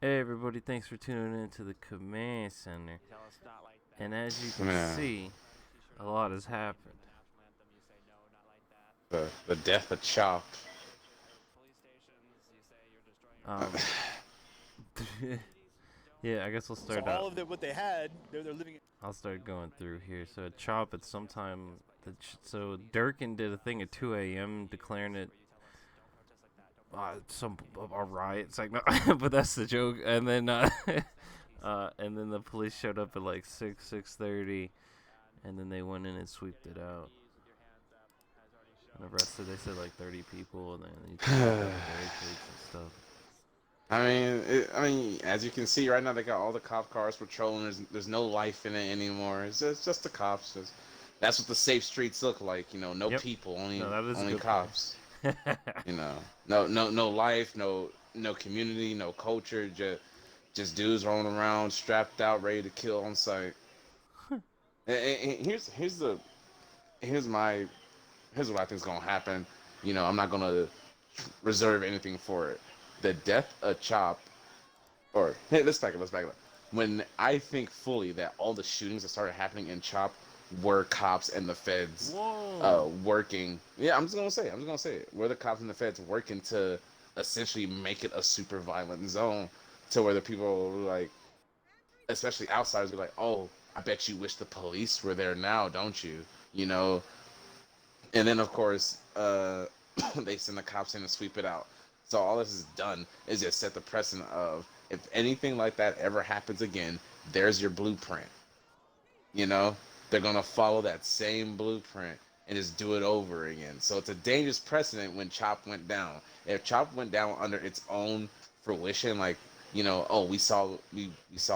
Hey everybody, thanks for tuning in to the Command Center. And as you can Man, see, a lot has happened. the death of Chop. Um, yeah, I guess we'll So start out. all of what they had, they're living. I'll start going through here. So at Chop, at some time, so Durkin did a thing at 2 a.m. declaring it some a riot. It's like no, but that's the joke. And then and then the police showed up at like 6:30, and then they went in and swept it out. And arrested, they said like 30 people, and then you took out the barricades and stuff. As you can see right now, they got all the cop cars patrolling. There's no life in it anymore. It's just the cops. That's what the safe streets look like. No Yep. people, No, only that is a only good point. cops. No life, no community, no culture. Just dudes rolling around, strapped out, ready to kill on sight. And here's my here's what I think is gonna happen. I'm not gonna reserve anything for it. The death of Chop, or hey, let's back it up. When I think fully that all the shootings that started happening in Chop were cops and the feds Whoa. working. Yeah, I'm just gonna say it. Were the cops and the feds working to essentially make it a super violent zone to where the people were like, especially outsiders, be like, oh, I bet you wish the police were there now, don't you? You know, and then of course they send the cops in to sweep it out. So all this is done is just set the precedent of if anything like that ever happens again, there's your blueprint. You know, they're gonna follow that same blueprint and just do it over again. So it's a dangerous precedent when Chop went down. If Chop went down under its own fruition, like oh, we saw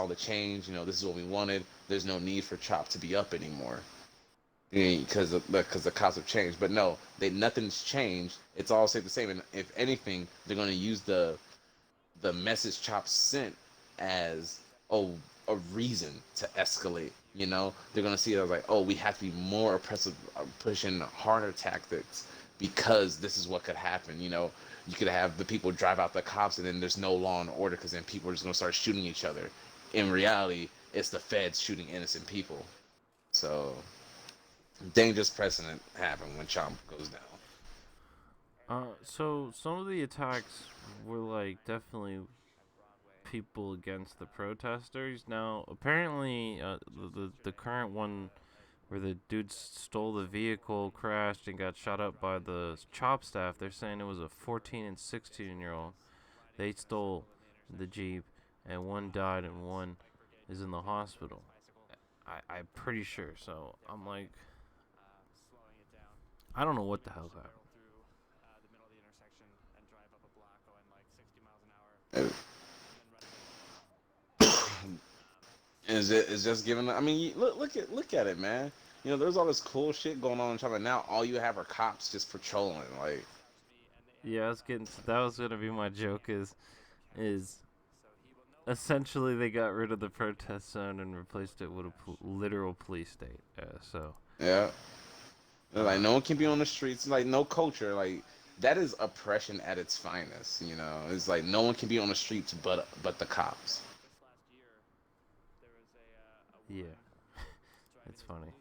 the change. This is what we wanted. There's no need for Chop to be up anymore because the cops have changed. But no, nothing's changed. It's all stayed the same. And if anything, they're going to use the message Chop sent as oh a reason to escalate. They're going to see it as like, oh, we have to be more oppressive, pushing harder tactics because this is what could happen. You could have the people drive out the cops and then there's no law and order because then people are just going to start shooting each other. In reality, it's the feds shooting innocent people. So dangerous precedent happen when Chomp goes down. So some of the attacks were like definitely people against the protesters. Now, apparently, the current one where the dude stole the vehicle, crashed, and got shot up by the Chop staff, they're saying it was a 14 and 16-year-old. They stole the Jeep, and one died and one is in the hospital. I'm pretty sure. So I'm like, I don't know what the hell's happening. It's just giving. I mean, look at it, man. There's all this cool shit going on in China. Now all you have are cops just patrolling. Like, Yeah, I was getting. That was gonna be my joke. Is essentially they got rid of the protest zone and replaced it with a literal police state. So, yeah, like uh, no one can be on the streets. Like no culture. Like that is oppression at its finest. It's like no one can be on the streets but the cops. yeah, it's funny.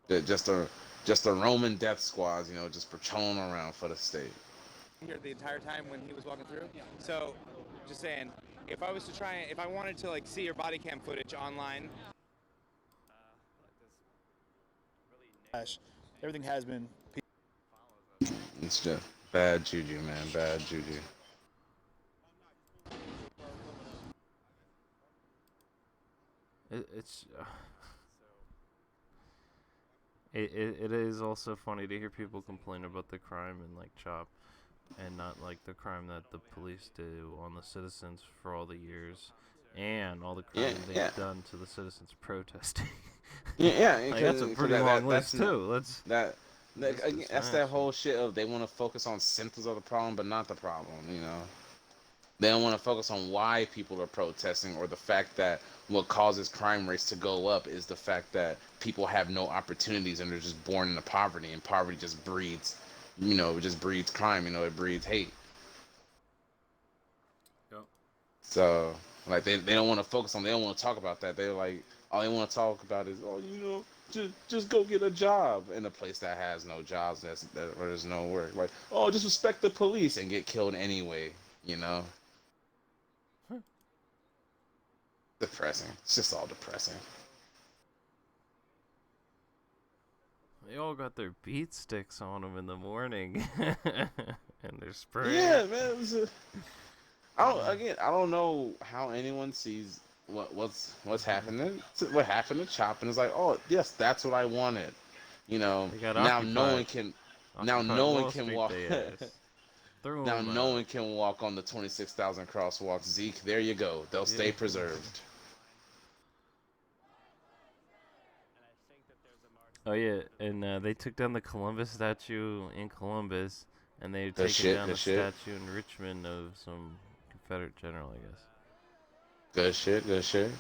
Just a Roman death squads. Just patrolling around for the state. Here the entire time when he was walking through. So, just saying, if I wanted to like see your body cam footage online, everything has been. It's just bad juju, man. Bad juju. It's it is also funny to hear people complain about the crime in like Chop and not like the crime that the police do on the citizens for all the years and all the Yeah, crime yeah. they've done to the citizens protesting. Yeah, Like that's a because pretty long that's list too. that, List is that's that massive. whole shit of they want to focus on symptoms of the problem, but not the problem. They don't want to focus on why people are protesting or the fact that what causes crime rates to go up is the fact that people have no opportunities and they're just born into poverty, and poverty just breeds crime. It breeds hate. Yep. So like they don't want to focus on. They don't want to talk about that. They're like all they want to talk about is just go get a job in a place that has no jobs. Where there's no work. Like just respect the police and get killed anyway. You know. Depressing. It's just all depressing. They all got their beat sticks on them in the morning, and they're spraying. Yeah, man. I don't know how anyone sees what's happening. What happened to Chop, and it's like, oh yes, that's what I wanted. You know, They got now occupied. no one can, now Occupy no one Wall can Street, walk. they ass. Throw Now 'em no out. one can walk on the 26,000 crosswalks. Zeke, there you go. They'll stay Yeah. preserved. Oh yeah, and they took down the Columbus statue in Columbus, and they're Good taking shit, down good the shit. statue in Richmond of some Confederate general, I guess. Good shit, good shit.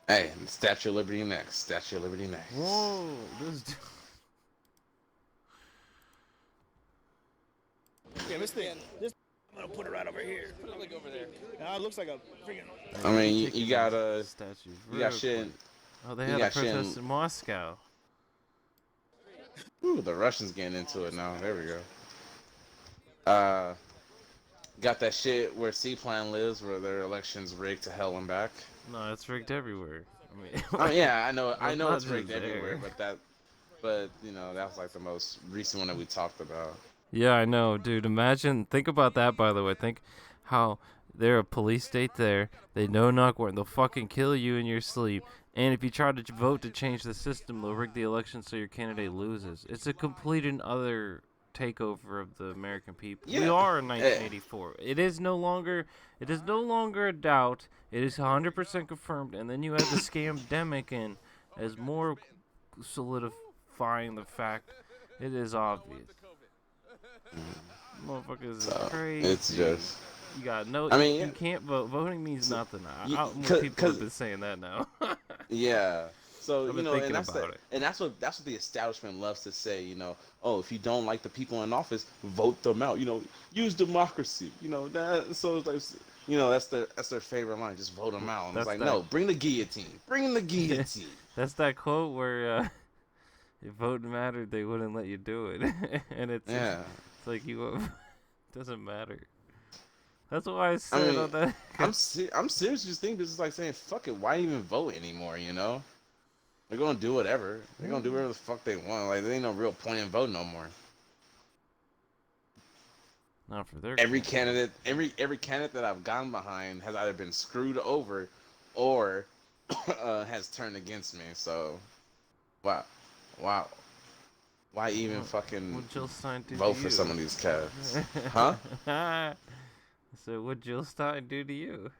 Hey, Statue of Liberty next. Statue of Liberty next. Whoa, this. Yeah, I'm gonna put it right over here. Put it like over there. Now it looks like a freaking. I mean, you got statues. you got shit. quick. Oh, they you had a got shit protest in Moscow. Ooh, the Russians getting into it now. There we go. Got that shit where C-Plan lives, where their election's rigged to hell and back. No, it's rigged everywhere. I mean, Yeah, I Well, know not it's rigged just everywhere, there. but you know, that was like the most recent one that we talked about. Yeah, I know, dude. Think about that, by the way. Think how they're a police state there. They know knock warrant. They'll fucking kill you in your sleep. And if you try to vote to change the system, they'll rig the election so your candidate loses. It's a complete and utter takeover of the American people. We Yeah. are in 1984. It is no longer a doubt. It is 100% confirmed. And then you add the scamdemic in as more solidifying the fact. It is obvious. Motherfuckers is crazy. It's just. You got no. I mean, you can't vote. Voting means nothing. More people have been saying that now. Yeah. So I've you been know, thinking about it. and that's what the establishment loves to say. You know, oh, if you don't like the people in office, vote them out. You know, use democracy. You know that. So it's like, you know, that's their favorite line. Just vote them out. And it's That's like, that- no, bring the guillotine. Bring the guillotine. That's that quote where if vote mattered, they wouldn't let you do it, and it's like you. Doesn't matter. That's why I said on that. I'm serious. Just think this is like saying, fuck it. Why even vote anymore? You know, they're gonna do whatever. They're gonna do whatever the fuck they want. Like there ain't no real point in voting no more. Not for their. Every candidate that I've gone behind has either been screwed over, or has turned against me. So, wow, why even fucking What Jill Stein do vote to for you? some of these cats? Huh? So what Jill Stein do to you?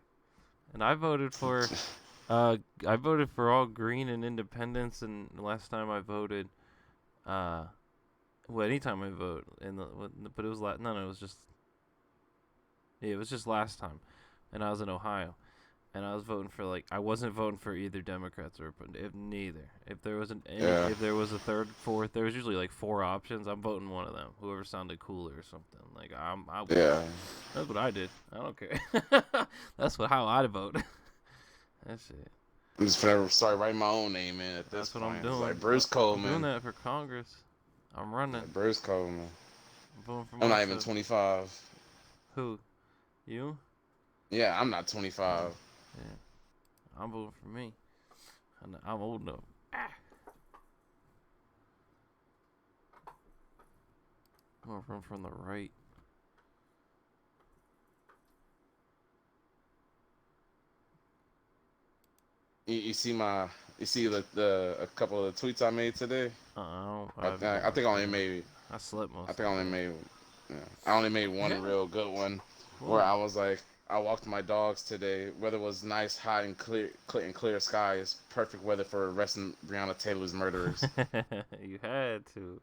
And I voted for all green and independents, and last time I voted, well, anytime I vote, but it was it was just, it was just last time, and I was in Ohio, and I was voting for I wasn't voting for either Democrats or neither. If there was if there was a third, fourth, there was usually 4 options. I'm voting one of them, whoever sounded cooler or something. That's what I did. I don't care. That's how I'd vote. That's it. I'm just gonna start writing my own name in at this That's what point. I'm doing. It's like Bruce I'm Coleman. doing that for Congress. I'm running. Bruce Coleman. I'm voting for I'm not even myself. 25. Who? You? Yeah, I'm not 25. Yeah. I'm voting for me. I'm old enough. I'm gonna run from the right. You see a couple of the tweets I made today? I think I only made. I slept most. I think I only made. Yeah, I only made one real good one, where I was like, I walked my dogs today. Weather was nice, hot, and clear skies. Perfect weather for arresting Breonna Taylor's murderers. You had to.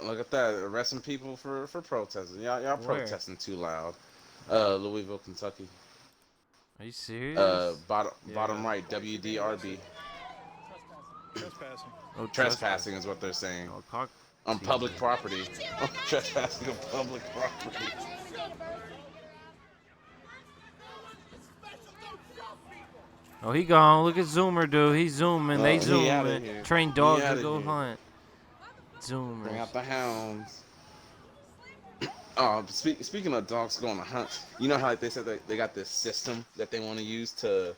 Look at that, arresting people for protesting. Y'all Where? protesting too loud. Louisville, Kentucky. Are you serious? Bottom right, WDRB. Trespassing. Oh, Trespassing is what they're saying. Oh, on public TJ. property. Trespassing on public property. Oh, he gone. Look at Zoomer, dude. He's zooming. They He out zooming. of here. Train He dogs to out of go here. hunt. Bring Zoomers. out the hounds. Oh, speaking of dogs going to hunt, you know how like, they said that they got this system that they want to use to,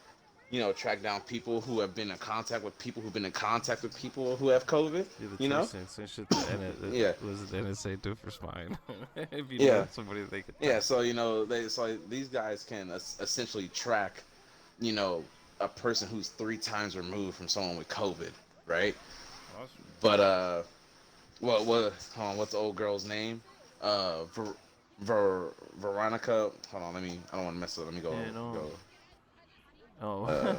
track down people who have been in contact with people who've been in contact with people who have COVID. Yeah, the You know? same shit that Yeah. was the NSA do for spine. If you Yeah. know somebody they could. Yeah, so these guys can essentially track, a person who's 3 times removed from someone with COVID, right? But hold on, what's the old girl's name? Veronica. Hold on, I don't want to mess it up. Let me go. Yeah, no. go. Oh.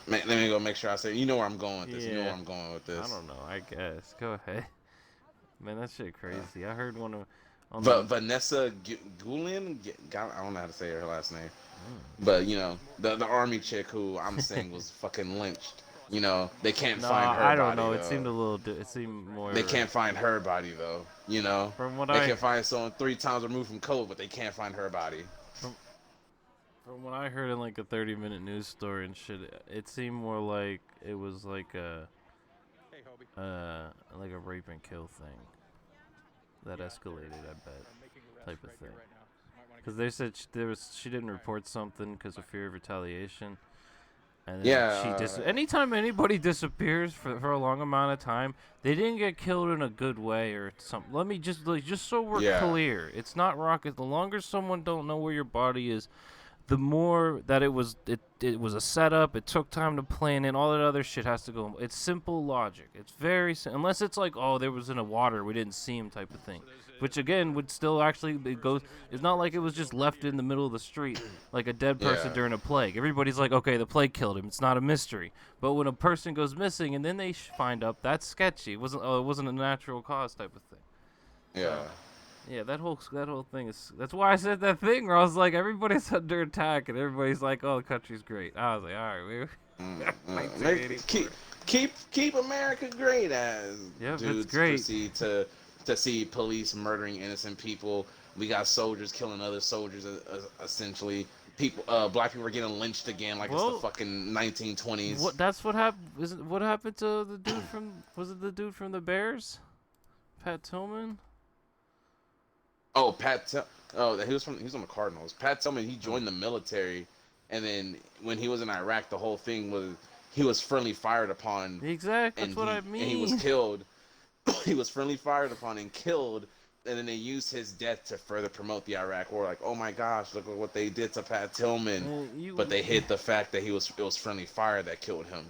Let me go make sure I say. You know where I'm going with this. You know Yeah. where I'm going with this. I don't know. I guess. Go ahead. Man, that shit crazy. I heard one of. But Vanessa Gulen, I don't know how to say her last name. But the army chick who I'm saying was fucking lynched. They can't No, find her I don't body, know. It though. seemed a little. It seemed more. They can't find her body though. From what they can find someone 3 times removed from COVID, but they can't find her body. From what I heard in like a 30-minute news story and shit, it seemed more like it was like a rape and kill thing that escalated. I bet, type of thing. Because they said she didn't report something because of fear of retaliation. And then anytime anybody disappears for a long amount of time, they didn't get killed in a good way or something. Let me just so we're clear. It's not rocket. The longer someone don't know where your body is, the more that it was a setup. It took time to plan in. All that other shit has to go. It's simple logic. It's very unless it's like, oh, there was in a water, we didn't see him type of thing. Which again would still actually it's not like it was just left in the middle of the street like a dead person during a plague. Everybody's like, okay, the plague killed him. It's not a mystery. But when a person goes missing and then they find up, that's sketchy. It wasn't a natural cause type of thing. Yeah. Yeah, that whole thing is. That's why I said that thing where I was like, everybody's under attack and everybody's like, oh, the country's great. I was like, all right, Keep America great as dudes it's great. proceed to see police murdering innocent people. We got soldiers killing other soldiers. Essentially, black people are getting lynched again, like it's the fucking 1920s. That's what happened. What happened to the dude from? Was it the dude from the Bears? Pat Tillman. Oh, he was on the Cardinals. Pat Tillman, he joined the military, and then when he was in Iraq, the whole thing was he was friendly fired upon. Exactly, that's what I mean. And he was killed. He was friendly fired upon and killed, and then they used his death to further promote the Iraq War. Like, oh my gosh, look at what they did to Pat Tillman. But they hid the fact that it was friendly fire that killed him.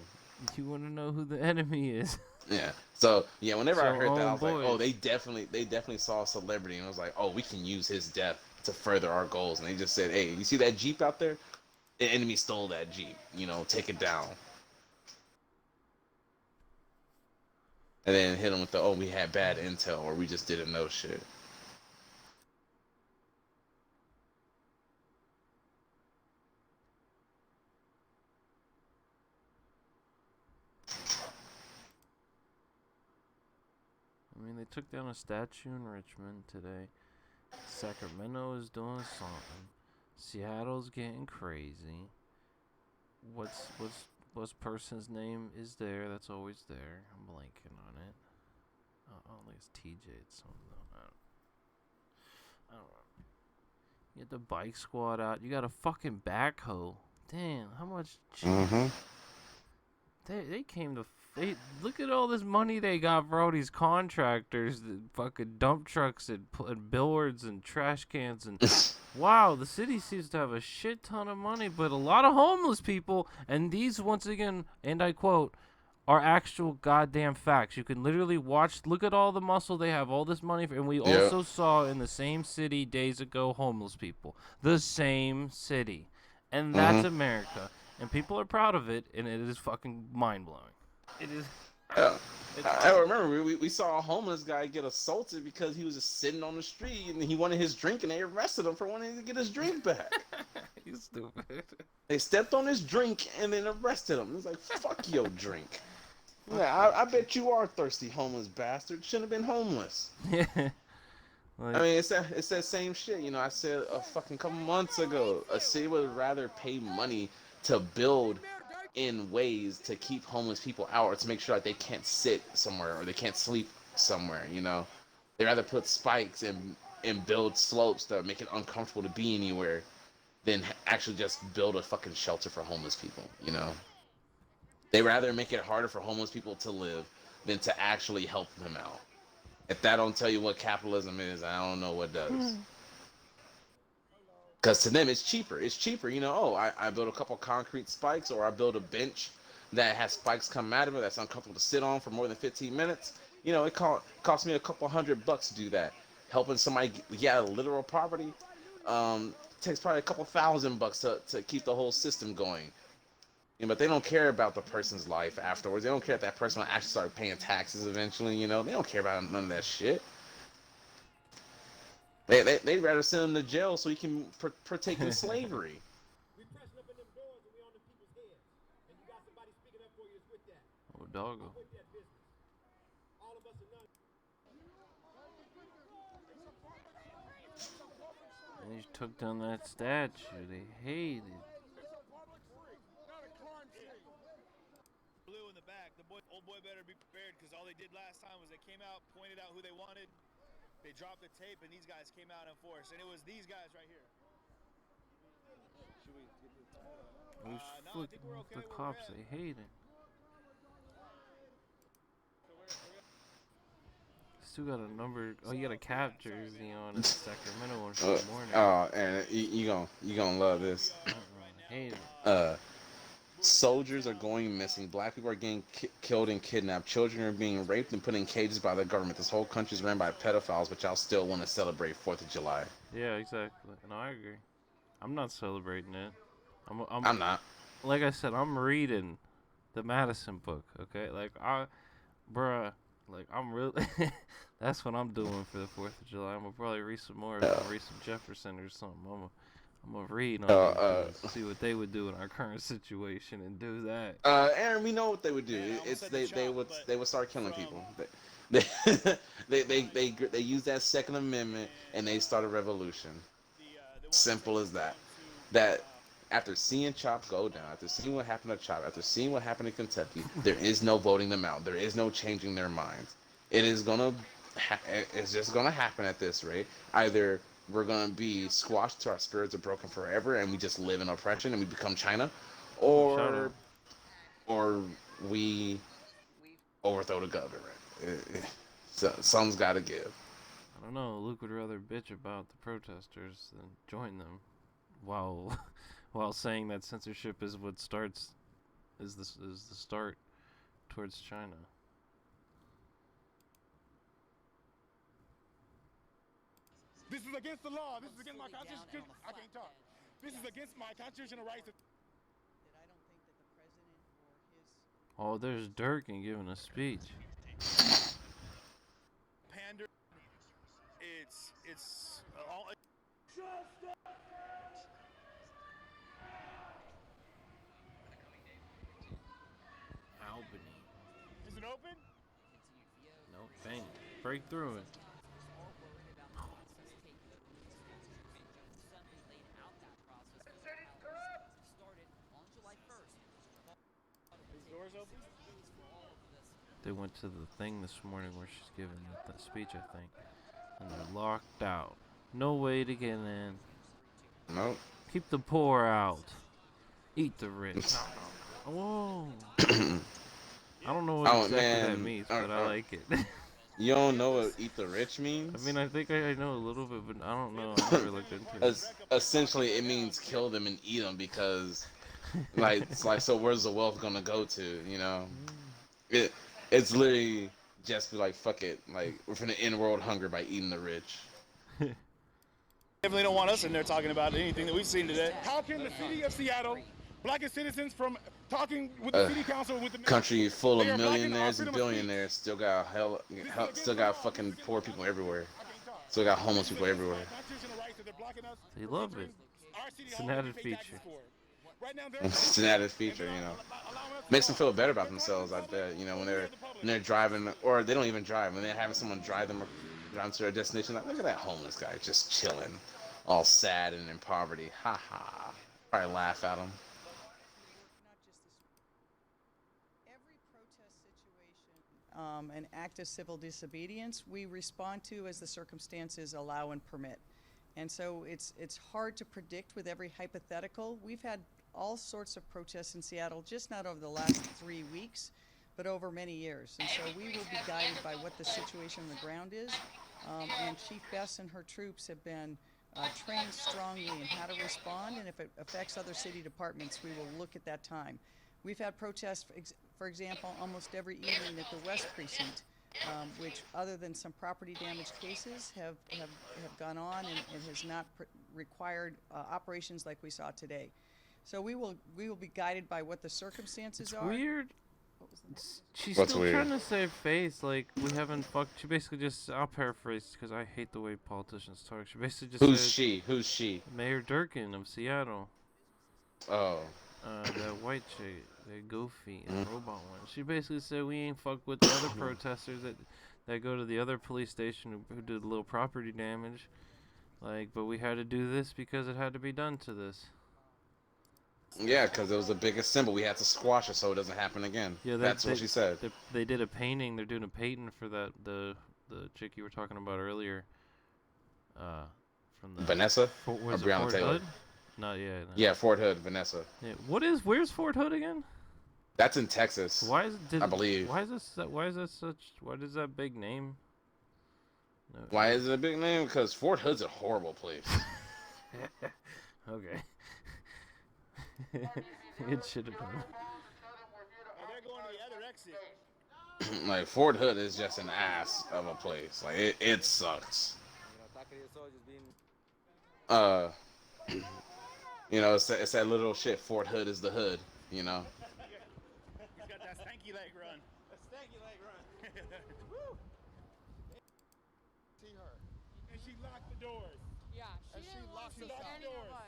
You want to know who the enemy is? Yeah. So whenever I heard that, I was like, boys. oh, they definitely saw a celebrity, and I was like, oh, we can use his death to further our goals. And they just said, hey, you see that Jeep out there? The enemy stole that Jeep. Take it down. And then hit him with we had bad intel, or we just didn't know shit. I mean, they took down a statue in Richmond today. Sacramento is doing something. Seattle's getting crazy. What's person's name is there? That's always there. I'm blanking on it. I don't think it's TJ. It's something. I don't know. You get the bike squad out. You got a fucking backhoe. Damn, how much? Mm-hmm. They came to. Look at all this money they got for all these contractors, the fucking dump trucks and billboards and trash cans and wow, the city seems to have a shit ton of money, but a lot of homeless people. And these, once again, and I quote, are actual goddamn facts. You can literally look at all the muscle they have, all this money, and we also saw in the same city days ago homeless people, the same city, and that's America, and people are proud of it, and it is fucking mind blowing. It is. I remember we saw a homeless guy get assaulted because he was just sitting on the street and he wanted his drink, and they arrested him for wanting to get his drink back. You stupid. They stepped on his drink and then arrested him. It was like, fuck your drink. Fuck Yeah, I bet you are thirsty, homeless bastard. Shouldn't have been homeless. yeah. I Like, mean, it's that same shit. You know, I said a fucking couple months ago, a city would rather pay money to build in ways to keep homeless people out or to make sure that they can't sit somewhere or they can't sleep somewhere. You know, they rather put spikes and build slopes that make it uncomfortable to be anywhere than actually just build a fucking shelter for homeless people. You know, they rather make it harder for homeless people to live than to actually help them out. If that don't tell you what capitalism is, I don't know what does. Because to them, it's cheaper. It's cheaper. You know, oh, I build a couple concrete spikes or I build a bench that has spikes come out of it that's uncomfortable to sit on for more than 15 minutes. You know, it cost me a couple $100 to do that. Helping somebody get out of literal poverty takes probably a couple $1,000 to keep the whole system going. You know, but they don't care about the person's life afterwards. They don't care if that person will actually start paying taxes eventually. You know, they don't care about none of that shit. They'd rather send him to jail so he can partake in slavery. oh, doggo. They just took down that statue. They hate it. Blue in the back. Old boy better be prepared because all they did last time was they came out, pointed out who they wanted. They dropped the tape, and these guys came out in force. And it was these guys right here. Should we get this? These No, I think we're okay the where cops, we're at. they hate it. Still got a number. Oh, you got a cap jersey on in Sacramento one for the morning. And you gonna love this. I hate it. Soldiers are going missing. Black people are getting killed and kidnapped. Children are being raped and put in cages by the government. This whole country is ran by pedophiles, but y'all still want to celebrate 4th of July. Yeah, exactly. No, I agree. I'm not celebrating it. I'm not. Like I said, I'm reading the Madison book. Okay, bruh, like I'm really. That's what I'm doing for the 4th of July. I'm gonna probably read some more. I'm gonna read some Jefferson or something. I'm gonna read on these dudes, see what they would do in our current situation and do that. Aaron, we know what they would do. Man, It's they they would start killing people. They they use that Second Amendment and they start a revolution. Simple as that. That after seeing Chop go down, after seeing what happened to Chop, after seeing what happened in Kentucky, there is no voting them out. There is no changing their minds. It is gonna, it's just gonna happen at this rate. Either we're gonna be squashed till our spirits are broken forever, and we just live in oppression and we become China, Shut or we overthrow the government. So something's got to give. I don't know. Luke would rather bitch about the protesters than join them, while while saying that censorship is what starts is the start towards China. This is against the law. This is against my constitution. I can't talk. This is against my constitutional rights. Oh, there's Durkin giving a speech. Pander. It's all. Albany. Is it open? Nope. Bang. Break through it. Doors open? They went to the thing this morning where she's giving the speech, I think, and they're locked out. No way to get in. Nope. Keep the poor out. Eat the rich. Whoa. I don't know what exactly that means, but I like it. You don't know what "eat the rich" means? I mean, I think I know a little bit, but I don't know. I never looked into it. Essentially, it means kill them and eat them because, it's like, so where's the wealth gonna go to? You know, it's literally just be like, fuck it, like we're finna end world hunger by eating the rich. Definitely don't want us in there talking about anything that we've seen today. How can the city of Seattle block its citizens from talking with the city council with the Country full of They are blocking millionaires our and freedom of billionaires still got fucking poor people everywhere. Still got homeless people everywhere. They love it. It's an added feature. Right now, they're It's an added feature, makes them feel better about themselves. I bet, when they're driving, or they don't even drive, when they're having someone drive them around to their destination. Like, look at that homeless guy just chilling, all sad and in poverty. Ha ha. Probably laugh at him. Not just this. Every protest situation, an act of civil disobedience, we respond to as the circumstances allow and permit. And so it's hard to predict with every hypothetical. We've had all sorts of protests in Seattle, just not over the last 3 weeks, but over many years. And so we will be guided by what the situation on the ground is. And Chief Bess and her troops have been trained strongly in how to respond, and if it affects other city departments, we will look at that time. We've had protests, for example, almost every evening at the West Precinct, which, other than some property damage cases, have gone on, and it has not required operations like we saw today. So we will be guided by what the circumstances are. Weird. What was the next? She's What's still weird? trying to save face, like we haven't fucked. She basically just, I'll paraphrase because I hate the way politicians talk. She basically just Who's said, she? Who's she? Mayor Durkin of Seattle, Oh. that white chick, that goofy and robot one. She basically said we ain't fucked with the other protesters that go to the other police station who did a little property damage, like, but we had to do this because it had to be done to this. Yeah, because it was the biggest symbol. We had to squash it so it doesn't happen again. Yeah, That's what she said. They did a painting. They're doing a painting for the chick you were talking about earlier. From the Vanessa? Was Or it Breonna Fort Taylor? Hood? Not yet. No. Yeah, Fort Hood, Vanessa. Yeah. Where's Fort Hood again? That's in Texas. Why is it? I believe. Why is that big name? No. Why is it a big name? Because Fort Hood's a horrible place. Okay. It should have been. Oh, they're going to the other exit. Like, Fort Hood is just an ass of a place. Like, it sucks. It's that little shit. Fort Hood is the hood, He's got that stanky leg run. A stanky leg run. Woo! See her. And she locked the doors. Yeah, And she she didn't want locked to see the any doors. of us.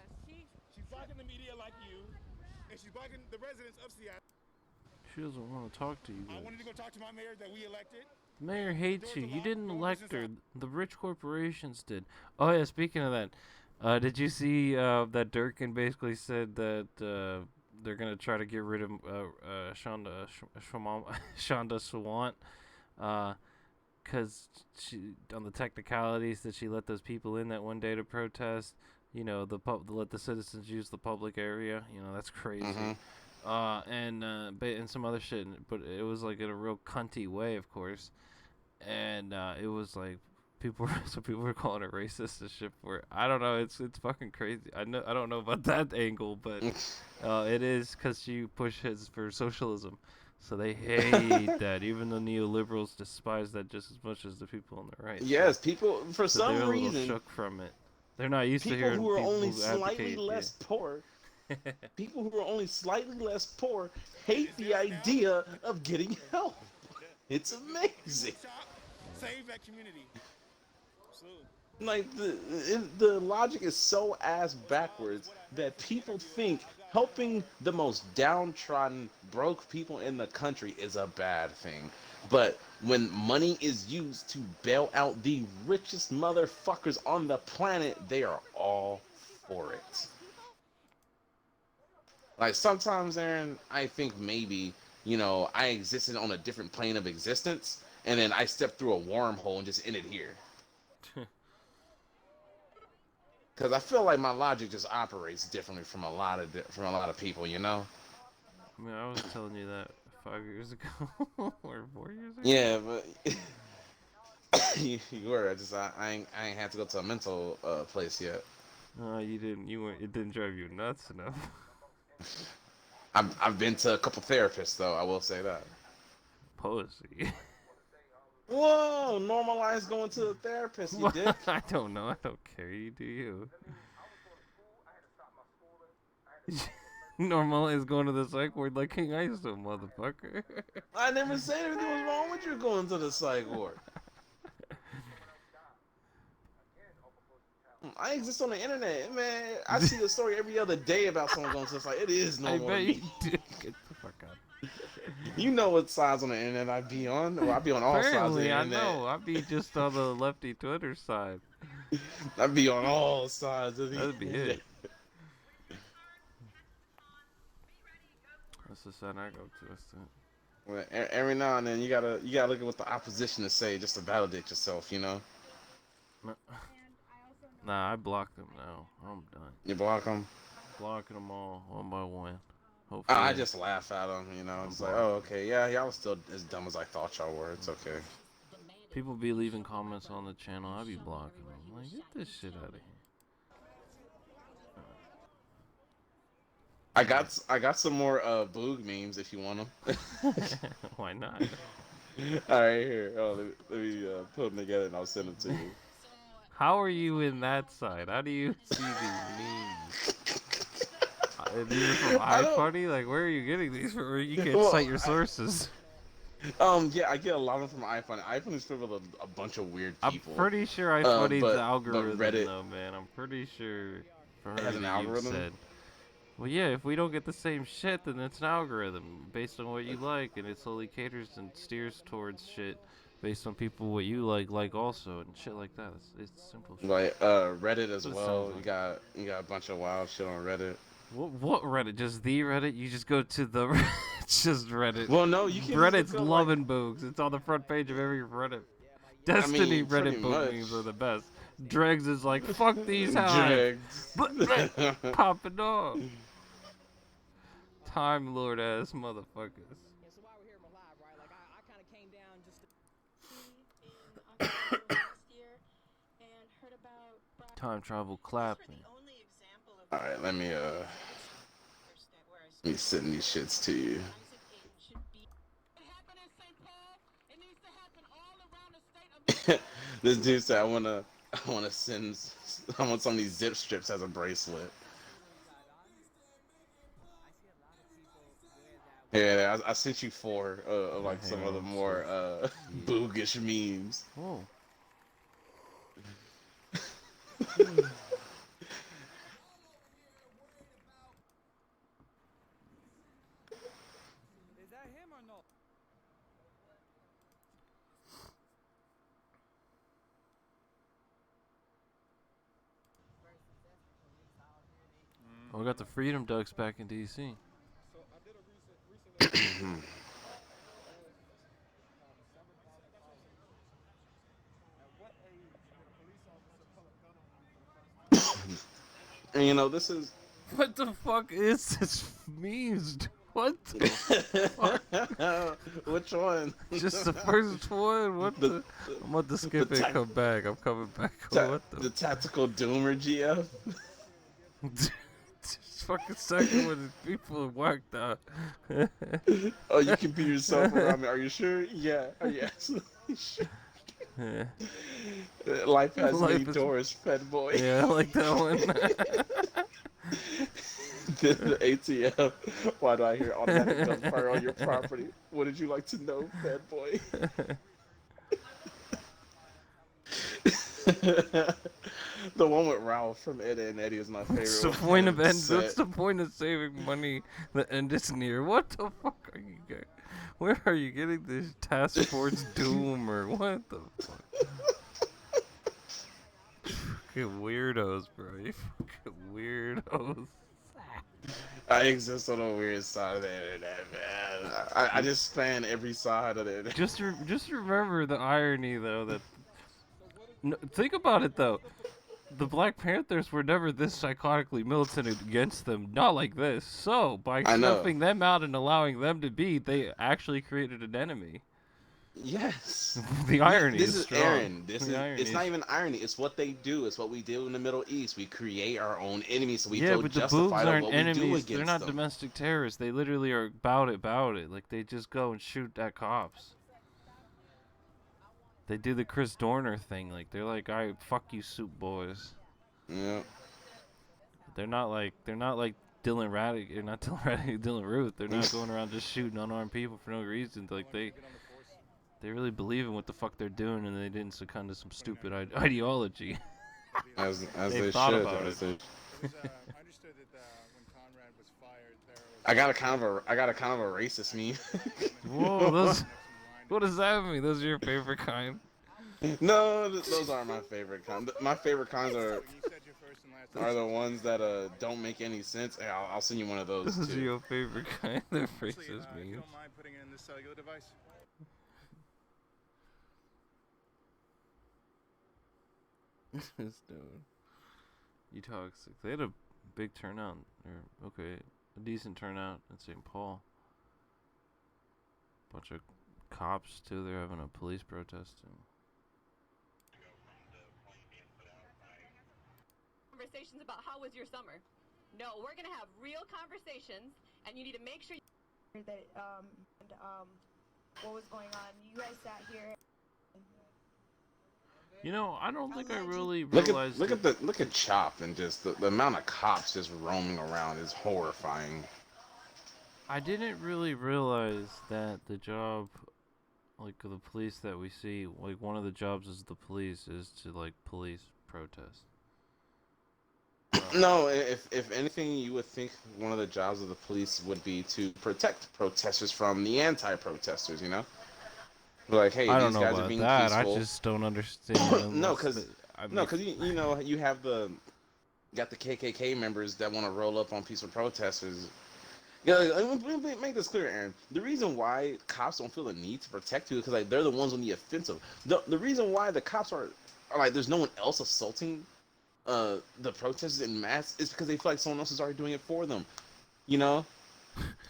She's blocking the media like you. And she's blocking the residents of Seattle. She doesn't want to talk to you I guys. wanted to go talk to my mayor that we elected. The mayor hates Doors you. are You locked, didn't no elect business her. The rich corporations did. Oh yeah, speaking of that, did you see that Durkin basically said that they're gonna try to get rid of Shonda Sawant, because she, on the technicalities that she let those people in that one day to protest. Let the citizens use the public area. That's crazy. Mhm. And some other shit, but it was like in a real cunty way, of course. And it was like some people were calling her racist and shit for it. I don't know. It's fucking crazy. I don't know about that angle, but it is because she pushes for socialism. So they hate that. Even the neoliberals despise that just as much as the people on the right. Yes, people, for So some they're a little reason, shook from it. They're not used to people hearing who are people only who slightly advocate, less poor, yeah. people who are only slightly less poor hate the idea of getting help. It's amazing. Shop, save that community. Absolutely. Like, the logic is so ass backwards that people think helping the most downtrodden, broke people in the country is a bad thing. But when money is used to bail out the richest motherfuckers on the planet, they are all for it. Like, sometimes, Aaron, I think maybe, I existed on a different plane of existence, and then I stepped through a wormhole and just ended here. Because I feel like my logic just operates differently from a lot of people, I mean, I was telling you that 5 years ago or 4 years ago. Yeah, but you were. I ain't had to go to a mental place yet. No, you didn't. You weren't. It didn't drive you nuts enough. I've been to a couple therapists though. I will say that. Pussy. Whoa! Normalize going to a therapist, you dick. I don't know. I don't care. You do you. Normal is going to the psych ward like King Iso, motherfucker. I never said anything was wrong with you going to the psych ward. I exist on the internet, man. I see a story every other day about someone going to. It's like it is I normal to bet me. you do. Get the fuck out. You know what sides on the internet I be on? Well, I be on all sides of the Apparently, I internet. know. I'd be just on the lefty Twitter side. I be on all sides of the That'd be internet. it. That's the side I go to. That's it. Well, every now and then you gotta look at what the opposition to say just to validate yourself. You know. Nah, I blocked them now. I'm done. You block them. Blocking them all one by one. Hopefully, I just laugh at them. You know. It's like, oh, okay, yeah, y'all was still as dumb as I thought y'all were. It's okay. people be leaving comments on the channel. I be blocking them. Like, get this shit out of here. I got some more Boog memes if you want them. Why not? All right, here. Oh, let me put them together and I'll send them to you. How are you in that side? How do you see these memes? These are from iFunny? Like, where are you getting these from? Where you can cite your sources. Yeah, I get a lot of them from iFunny. iFunny is filled with a bunch of weird people. I'm pretty sure iFunny's but algorithm, Reddit though, man. I'm pretty sure. It has an algorithm? Said. Well, yeah, if we don't get the same shit, then it's an algorithm based on what you like, and it slowly caters and steers towards shit based on people what you like also, and shit like that. It's simple shit. Like Reddit as What it well. sounds You got a bunch of wild shit on Reddit. What Reddit? Just the Reddit? You just go to the it's just Reddit. Well, no, you can. Reddit's loving boogs. It's on the front page of every Reddit. Destiny Reddit boog memes are the best. Dregs is like, fuck these hives. Dregs. Popping off. Time Lord ass motherfuckers. Yeah, so while we're here, we're live, right? Like, I kind of came down just to... in October last year and heard about... Time travel clapping. All right, let me send these shits to you. This dude said I want some of these zip strips as a bracelet. Yeah, I sent you 4 of like some of the more boogish memes. Oh. Is that him or no? Oh, we got the Freedom Ducks back in DC. So I did a recent at what age would a police officer pull a gun on you for the first time? And you know, this is What the fuck is this memes? What the fuck? which one? Just the first one? What the? I'm about to skip it and come back. I'm coming back. What The tactical doomer GF. This fucking second one is people whacked out. Oh, you can be yourself around me. Are you sure? Yeah. Are you absolutely sure? Yeah. Life has Life many is- doors, fed boy. Yeah, I like that one. The ATF. Why do I hear automatic gunfire on your property? What did you like to know, fed boy? The one with Ralph from Ed and Eddie is my favorite. What's the one. point of end? Set. What's the point of saving money? The end is near. What the fuck are you getting? Where are you getting this Task Force Doom or what the fuck? Fucking weirdos, bro. You fucking weirdos. I exist on a weird side of the internet, man. I just span every side of the internet. Just remember the irony, though, that... No, think about it, though. The Black Panthers were never this psychotically militant against them. Not like this. So, by I know. snuffing them out and allowing them to be, they actually created an enemy. Yes. The irony This is is strong. Aaron. The irony It's not even irony. It's what they do. It's what we do in the Middle East. We create our own enemies, so we Yeah, feel but the boobs justified of aren't what we do enemies. against They're not them. domestic terrorists. They literally are about it. Like, they just go and shoot at cops. They do the Chris Dorner thing. Like, they're like, all right, fuck you, soup boys. Yeah. They're not like Dylan Raddick, or not Dylan Raddick, Dylan Ruth. They're not going around just shooting unarmed people for no reason. Like, they really believe in what the fuck they're doing, and they didn't succumb to some stupid ideology. As They they thought should. about As it. they, I understood that when Conrad was fired, there was I got a kind of a racist meme. Whoa, those. What does that mean? Those are your favorite kind? No, those aren't my favorite kinds. My favorite kinds you said your first and last are the ones that don't make any sense. Hey, I'll send you one of those Those are too. your favorite kind of racist if you memes. don't mind putting it in this cellular device. This dude. You toxic. They had a big turnout. Or, okay, a decent turnout in St. Paul. Bunch of cops, too. They're having a police protest, too. Conversations about how was your summer. No, we're gonna have real conversations, and you need to make sure that what was going on. You guys sat here. You know, I don't think I really Look realized. look at Chop and just the amount of cops just roaming around is horrifying. I didn't really realize that the job, like the police that we see, like one of the jobs as the police is to like police protest. No, if anything, you would think one of the jobs of the police would be to protect protesters from the anti-protesters. You know, like, hey, I these don't know guys are about being that. peaceful. I just don't understand. No, unless because you know you have got the KKK members that want to roll up on peaceful protesters. Yeah, let me make this clear, Aaron. The reason why cops don't feel the need to protect you is because like they're the ones on the offensive. The reason why the cops are like there's no one else assaulting the protesters in mass is because they feel like someone else is already doing it for them. You know,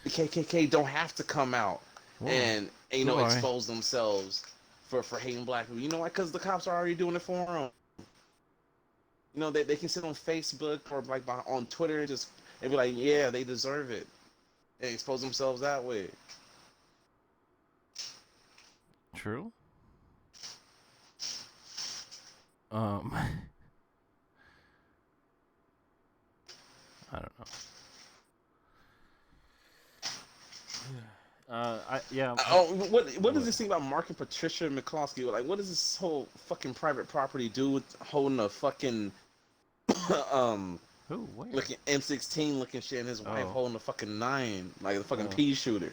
the KKK don't have to come out and you know Why? expose themselves for hating black people. You know why? Because the cops are already doing it for them. You know, they can sit on Facebook or like on Twitter and be like, yeah, they deserve it, and expose themselves that way. True. I don't know. Yeah. What does this thing about Mark and Patricia McCloskey? Like, what does this whole fucking private property do with holding a fucking Who? Where? looking M16 looking shit and his wife Oh. holding a fucking 9, like the fucking Oh. pea shooter?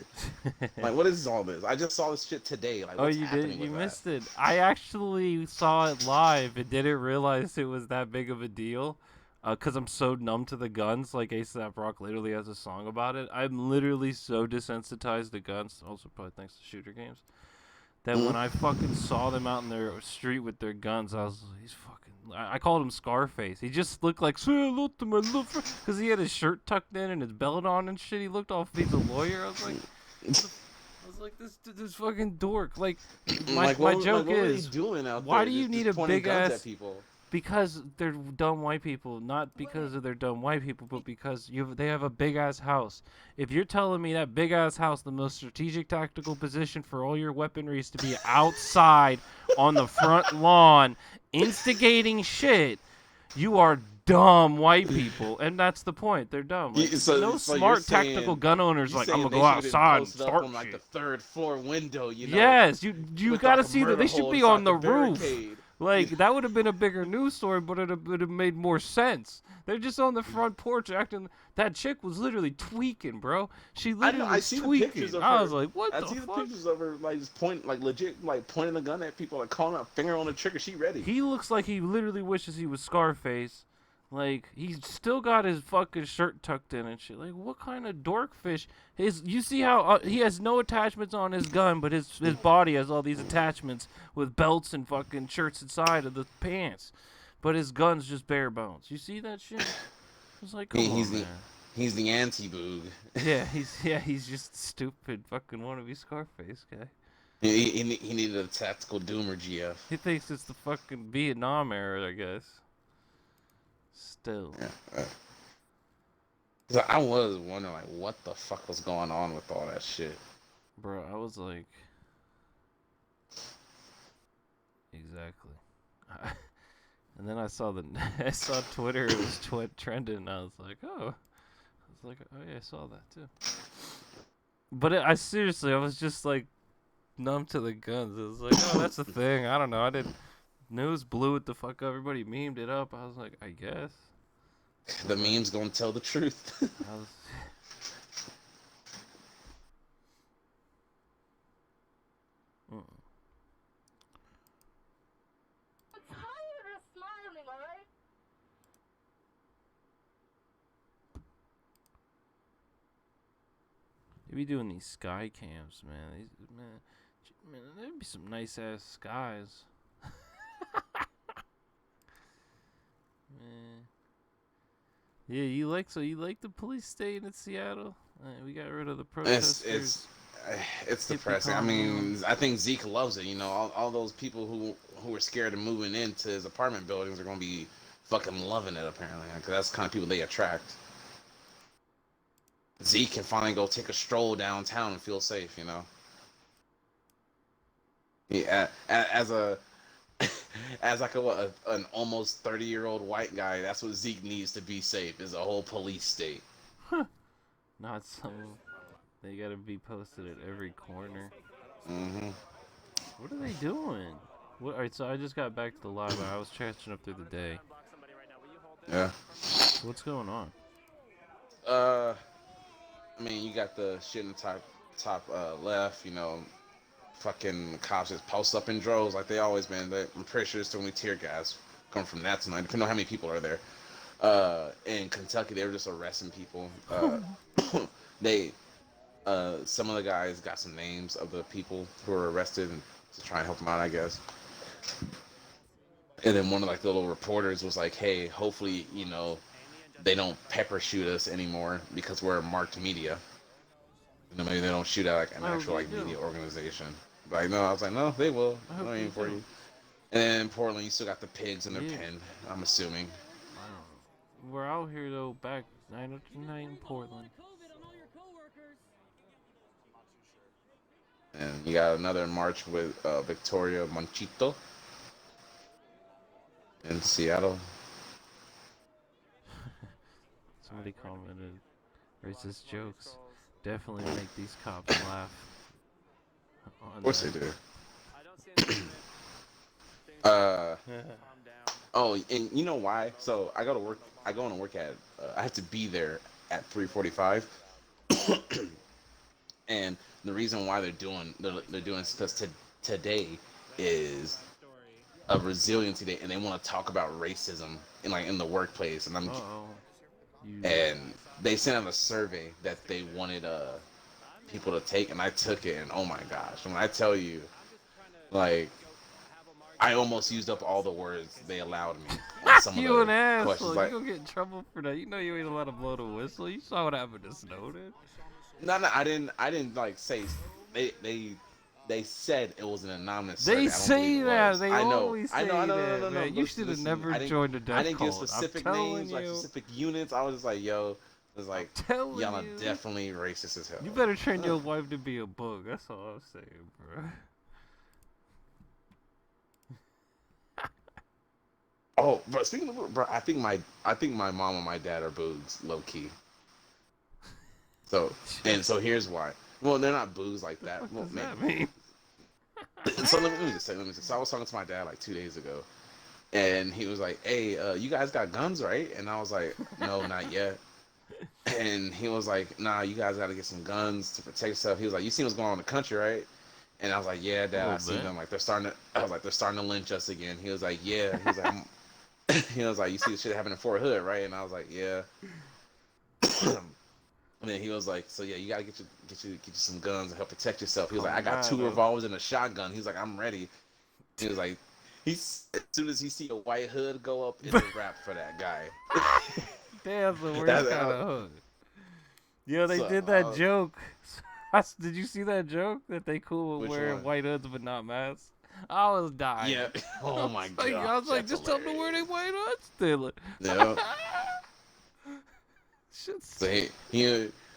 Like, what is all this? I just saw this shit today. Like, Oh, what's you happening did? with You that? missed it. I actually saw it live and didn't realize it was that big of a deal. Cause I'm so numb to the guns. Like A$AP Rock literally has a song about it. I'm literally so desensitized to guns. Also, probably thanks to shooter games. That when I fucking saw them out in their street with their guns, I was like, he's fucking. I called him Scarface. He just looked like say hello to my little friend, cause he had his shirt tucked in and his belt on and shit. He looked all. He's a lawyer. I was like, this fucking dork. Like, my joke what is, he doing out why there? do you Just need a pointing big guns ass? at people? Because they're dumb white people, not because of their dumb white people, but because they have a big ass house. If you're telling me that big ass house, the most strategic tactical position for all your weaponry is to be outside on the front lawn, instigating shit, you are dumb white people, and that's the point. They're dumb. Like, So no you're smart saying- tactical gun owners You're like I'm saying gonna they go should've been outside and posted up start on like shit. the 3rd floor window, you know? Yes, you with, gotta like, a see that murder they should hole be inside on the roof. barricade. Like, that would have been a bigger news story, but it would have made more sense. They're just on the front porch acting. That chick was literally tweaking, bro. She literally I was see the tweaking. pictures of I her. was like, what I the see fuck? the pictures of her like just legit like pointing the gun at people, like calling out finger on the trigger. She ready. He looks like he literally wishes he was Scarface. Like, he's still got his fucking shirt tucked in and shit. Like, what kind of dorkfish? You see how he has no attachments on his gun, but his body has all these attachments with belts and fucking shirts inside of the pants. But his gun's just bare bones. You see that shit? It's like, come on, man. He's the anti-boog. Yeah, he's just stupid fucking wannabe Scarface guy. He needed a tactical doomer, GF. He thinks it's the fucking Vietnam era, I guess. Still. Yeah. So I was wondering like what the fuck was going on with all that shit. Bro, I was like, exactly. And then I saw Twitter, it was trending, and I was like, oh yeah, I saw that too. But I seriously, I was just like numb to the guns. It was like, oh, that's the thing. I don't know. I didn't news blew it the fuck up. Everybody memed it up. I was like, I guess. The meme's gonna tell the truth. I was... Mm. I'm tired of smiling, alright? They be doing these sky cams, man. Man, there'd be some nice ass skies. Man. Yeah, you like the police state in Seattle? We got rid of the protesters. It's Hippie depressing. I commune. mean, I think Zeke loves it. You know, all those people who were scared of moving into his apartment buildings are gonna be fucking loving it. Apparently, because that's the kind of people they attract. Zeke can finally go take a stroll downtown and feel safe. You know. Yeah, as a as like an almost 30-year-old white guy, that's what Zeke needs to be safe, is a whole police state. Not some. They gotta be posted at every corner. Mm-hmm. What are they doing? All right, so I just got back to the library. I was catching up through the day. Yeah. So what's going on? I mean, you got the shit in the top left, you know, fucking cops just post up in droves like they always been. I'm pretty sure it's only tear gas coming from that tonight. Depending on how many people are there. In Kentucky, they were just arresting people. Some of the guys got some names of the people who were arrested and to try and help them out, I guess. And then one of like the little reporters was like, "Hey, hopefully, you know, they don't pepper shoot us anymore because we're a marked media. You know, maybe they don't shoot at like an actual like media organization." But no, I was like, no, they will. I'm aiming for you. And then in Portland, you still got the pigs in their pen. I'm assuming. I don't know. We're out here though, back 909 in Portland. And you got another march with Victoria Monchito in Seattle. Somebody commented, racist jokes definitely make these cops laugh. Of course they do. Oh, and you know why? So I go to work. I go into work at. I have to be there at 3:45. And the reason why they're doing this because today is a resiliency day, and they want to talk about racism in the workplace. And and they sent out a survey that they wanted people to take, and I took it, and oh my gosh, when I tell you, like, I almost used up all the words they allowed me on some you of the an asshole. questions. Like, you gonna get in trouble for that. You know you ain't allowed to blow the whistle. You saw what happened to Snowden. No, I didn't like say they said it was an anonymous They survey. say that. They I know. always say that, no, man. You should have never joined the death I didn't give cult. specific I'm telling names, you. like specific units. I was just like, yo, it was like, y'all are definitely racist as hell. You better train your wife to be a bug. That's all I'm saying, bro. Oh, but speaking of, bro, I think my mom and my dad are boogs, low key. So here's why. Well, they're not boogs like that. What Well, does maybe. that mean? So let me just say. So I was talking to my dad like 2 days ago, and he was like, "Hey, you guys got guns, right?" And I was like, "No, not yet." And he was like, "Nah, you guys got to get some guns to protect yourself." He was like, "You seen what's going on in the country, right?" And I was like, "Yeah, Dad, I seen them. Like they're starting to." I was like, "They're starting to lynch us again." He was like, "Yeah." He was like, he was like, "You see the shit happening in Fort Hood, right?" And I was like, "Yeah." And then he was like, "So yeah, you gotta get you some guns and help protect yourself." He was like, "I got 2 revolvers and a shotgun." He was like, "I'm ready." He was like, as soon as he see a white hood go up, it's a wrap for that guy. Damn, the worst kind of hood. Yo, they did that joke. Did you see that joke that they cool with wearing white hoods but not masks? I was dying. Yeah. Oh my god. I was like, just tell them to wear their white hoods still. Yeah.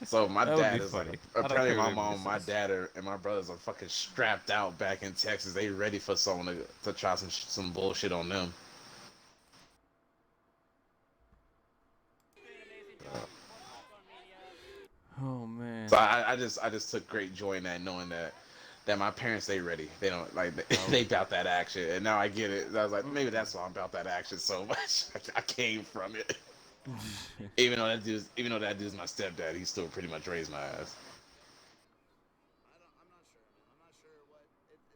So my dad is like, apparently my mom, my dad, and my brothers are fucking strapped out back in Texas. They ready for someone to try some bullshit on them. Oh man. So I just took great joy in that, knowing that that my parents, they ready. They don't like they about that action, and now I get it. I was like, maybe that's why I'm about that action so much. I came from it. Even though that dude's my stepdad, he still pretty much raised my ass.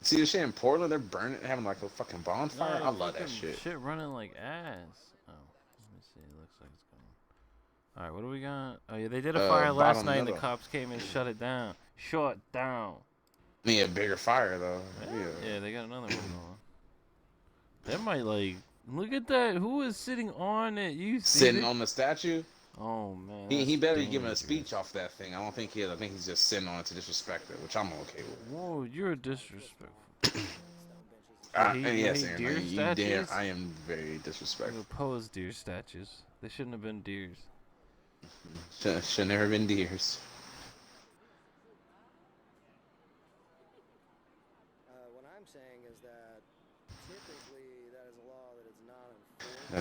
See the shit in Portland? They're burning, having like a fucking bonfire. No, I love that fucking shit. running like ass. Oh, let me see. It looks like it's going. All right, what do we got? Oh yeah, they did a fire last Bottom night, and the middle. cops came and shut it down. Shut down. Need a bigger fire though. Yeah, they got another one going. They might like look at that. Who is sitting on it? You see Sitting it? on the statue. Oh man. He better be that's giving a dangerous. speech off that thing. I don't think he is. I think he's just sitting on it to disrespect it, which I'm okay with. Whoa, you're disrespectful. Yes, hate Aaron, deer you damn, statues? I am very You disrespectful. oppose deer statues. They shouldn't have been deers. Should never been deers. What I'm saying is that typically that is a law that is not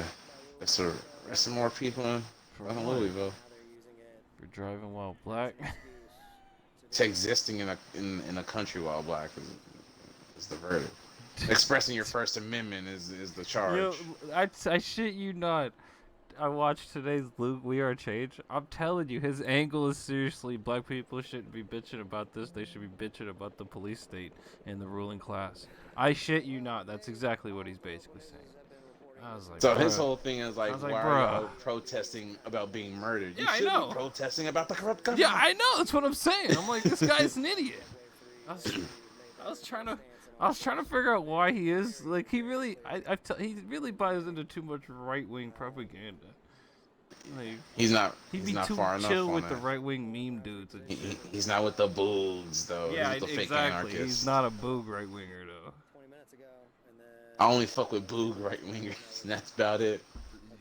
enforced by There's some more people in For Louisville. how they're using it. For driving while black. It's existing in a country while black is the verdict. Expressing your First Amendment is the charge. Yo, I shit you not. I watched today's Luke We Are Change. I'm telling you, his angle is seriously black people shouldn't be bitching about this. They should be bitching about the police state and the ruling class. I shit you not. That's exactly what he's basically saying. I was like, So bruh. his whole thing is like, I was like, why bruh. are y'all protesting about being murdered? You Yeah, I should know. be protesting about the corrupt government. Yeah, I know. That's what I'm saying. I'm like, this guy's an idiot. I was trying to figure out why he is like he really he really buys into too much right wing propaganda. Like He's not too far enough chill on with that. the right wing meme dudes. And shit. He's not with the boogs though. Yeah, He's with the fake exactly. anarchists. He's not a boog right winger though. 20 minutes ago, and then I only fuck with boog right wingers, and that's about it.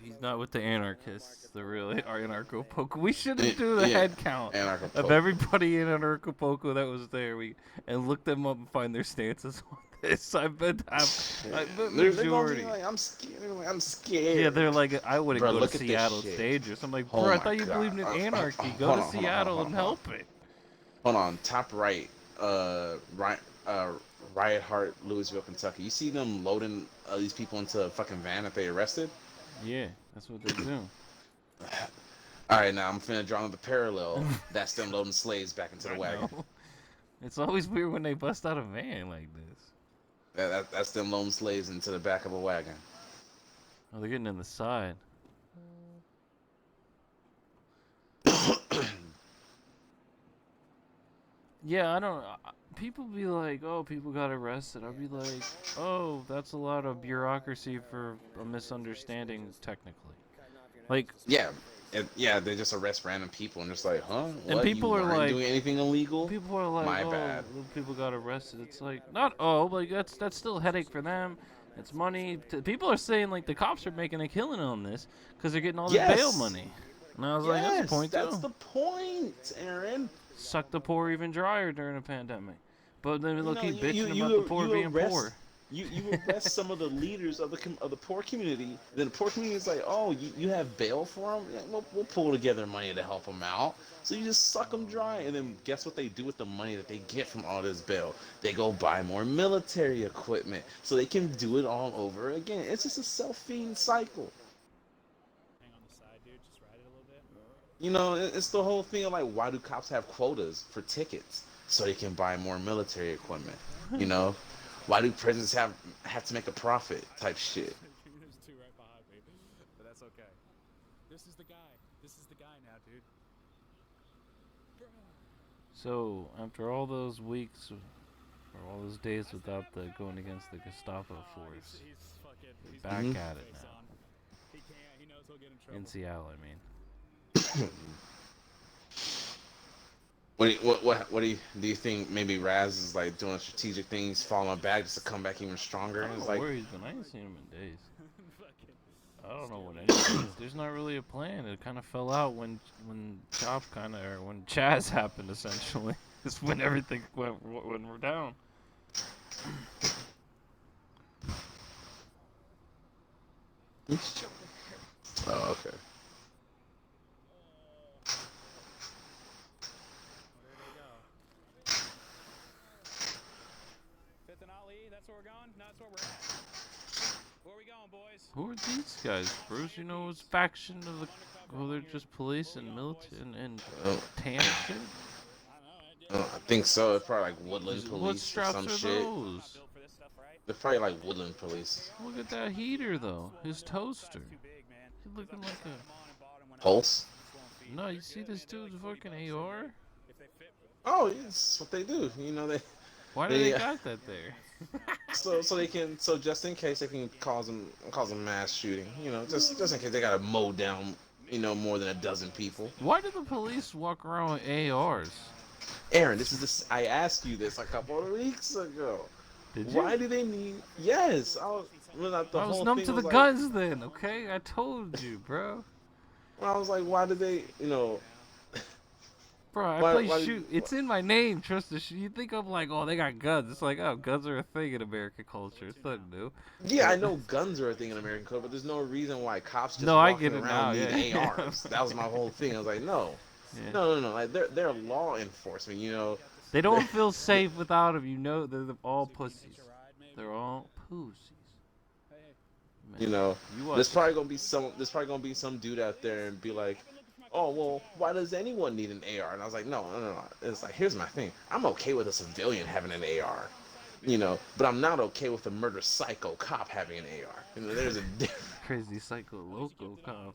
He's not with the anarchists. The real anarcho-poco. We shouldn't do the Yeah, head count of anarcho-poco. everybody in anarcho-poco that was there. And look them up and find their stances on this. I bet They're gonna majority. be like, I'm scared. They're like, I'm scared. Yeah, they're like, I wouldn't Bro, go look to at this Seattle shit. stage or something. Like, Oh bro, I my thought you God. believed in anarchy. Hold Go on, to hold on, Seattle hold on, and hold help it. Hold on, top right, Riot Heart, Louisville, Kentucky. You see them loading these people into a fucking van that they arrested? Yeah, that's what they do. All right, now I'm finna draw another parallel. That's them loading slaves back into the wagon. No. It's always weird when they bust out a van like this. That's them loading slaves into the back of a wagon. Oh, they're getting in the side. Yeah, I don't. People be like, "Oh, people got arrested." I'll be like, "Oh, that's a lot of bureaucracy for a misunderstanding, technically." Like, Yeah, yeah, they just arrest random people and just like, huh? And What, people you are weren't like- doing anything illegal? people are like, My "Oh, bad." people got arrested." It's like, not like that's still a headache for them. It's money. People are saying like the cops are making a killing on this because they're getting all the bail Yes. money. And I was like, that's the point that's too. the point, Aaron. Suck the poor even drier during a pandemic. But then they'll know, keep you- bitching you- about the poor you being arrest- poor. You arrest some of the leaders of the poor community. Then the poor community is like, oh, you have bail for them? Yeah, we'll pull together money to help them out. So you just suck them dry, and then guess what they do with the money that they get from all this bail? They go buy more military equipment so they can do it all over again. It's just a self-feeding cycle. Hang on the side, dude. Just ride it a little bit. You know, it's the whole thing of like, why do cops have quotas for tickets? So they can buy more military equipment. You know? Why do prisons have to make a profit type shit? There's two right behind me, but that's okay. This is the guy. This is the guy now, dude. So after all those weeks or all those days without the going against the Gestapo force, He's fucking. He's back Mhm. at it face now on. He can't. He knows he'll get in trouble. in Seattle. I mean, What do you think? Maybe Raz is like doing strategic things, falling back just to come back even stronger. I don't It's know like, where he's been. I ain't seen him in days. Fucking. I don't know what anything is. There's not really a plan. It kind of fell out when Chop or when Chaz happened. Essentially, is when everything went down. oh, okay. There they go. Who are these guys, Bruce? You know, it's faction of the. Oh, they're just police and military and tan shit. I think so. It's probably like Woodland What Police or straps some are shit. those? They're probably like Woodland Police. Look at that heater, though. His toaster. He's looking like a. Pulse? No, you see this dude's fucking AR? Oh, yes, that's what they do. You know, Why do they got that there? so they can, so just in case they can cause a mass shooting. You know, just in case they gotta mow down, you know, more than a dozen people. Why do the police walk around with ARs? Aaron, I asked you this a couple of weeks ago. Did you? Why do they need? Yes, I was numb to the guns then. Okay, I told you, bro. I was like, why do they? You know. Bro, I play shoot. It's in my name, trust the shoot. You think I'm like, oh, they got guns. It's like, oh, guns are a thing in American culture. It's nothing new. Yeah, I know guns are a thing in American culture, but there's no reason why cops just I walking get it around now, need yeah. ARs. That was my whole thing. I was like, no. Yeah. No. Like they're law enforcement, you know. They don't feel safe without them. You know, they're all pussies. They're all pussies. Man, you know, there's probably gonna be some dude out there and be like, oh, well, why does anyone need an AR? And I was like, no. It's like, here's my thing. I'm okay with a civilian having an AR, you know, but I'm not okay with a murder psycho cop having an AR. You know, there's a difference. Crazy psycho loco cop.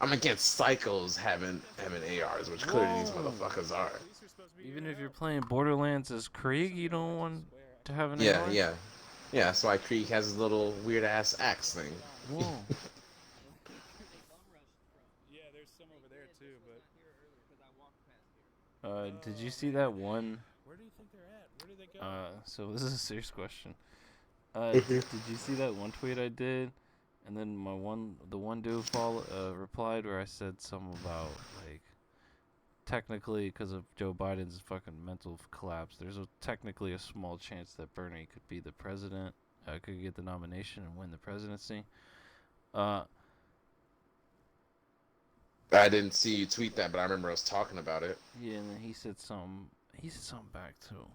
I'm against psychos having ARs, which clearly these motherfuckers are. Even if you're playing Borderlands as Krieg, you don't want to have an AR? Yeah. That's why Krieg has his little weird ass axe thing. Whoa. Did you see that one? Where do you think they're at? Where did they go? So this is a serious question. Did you see that one tweet I did? And then the one dude replied where I said something about, like, technically, because of Joe Biden's fucking mental collapse, there's technically a small chance that Bernie could be the president, could get the nomination and win the presidency. I didn't see you tweet that, but I remember us talking about it. Yeah, and then he said something back too.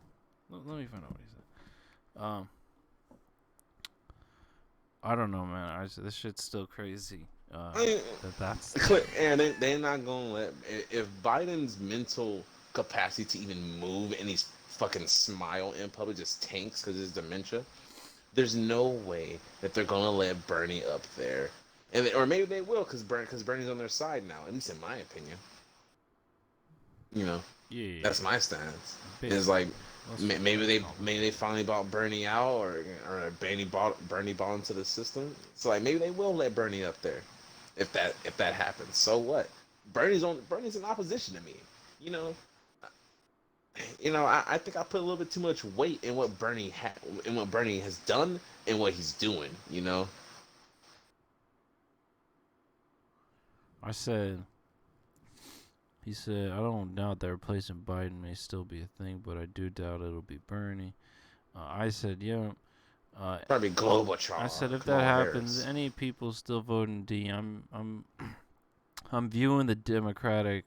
Let me find out what he said. I don't know, man. This shit's still crazy. That's and they're not gonna let, if Biden's mental capacity to even move and he's fucking smile in public just tanks because his dementia. There's no way that they're gonna let Bernie up there, or maybe they will because Bernie's on their side now. At least in my opinion. You know. Yeah. That's my stance. It's like maybe they finally bought Bernie out, or Bernie bought into the system. So like maybe they will let Bernie up there, if that happens. So what? Bernie's in opposition to me. You know. I think I put a little bit too much weight in what Bernie has done and what he's doing. You know. He said, I don't doubt that replacing Biden may still be a thing, but I do doubt it'll be Bernie. I said, yeah. Probably Globatron. I said, if that happens, any people still voting D, I'm viewing the Democrats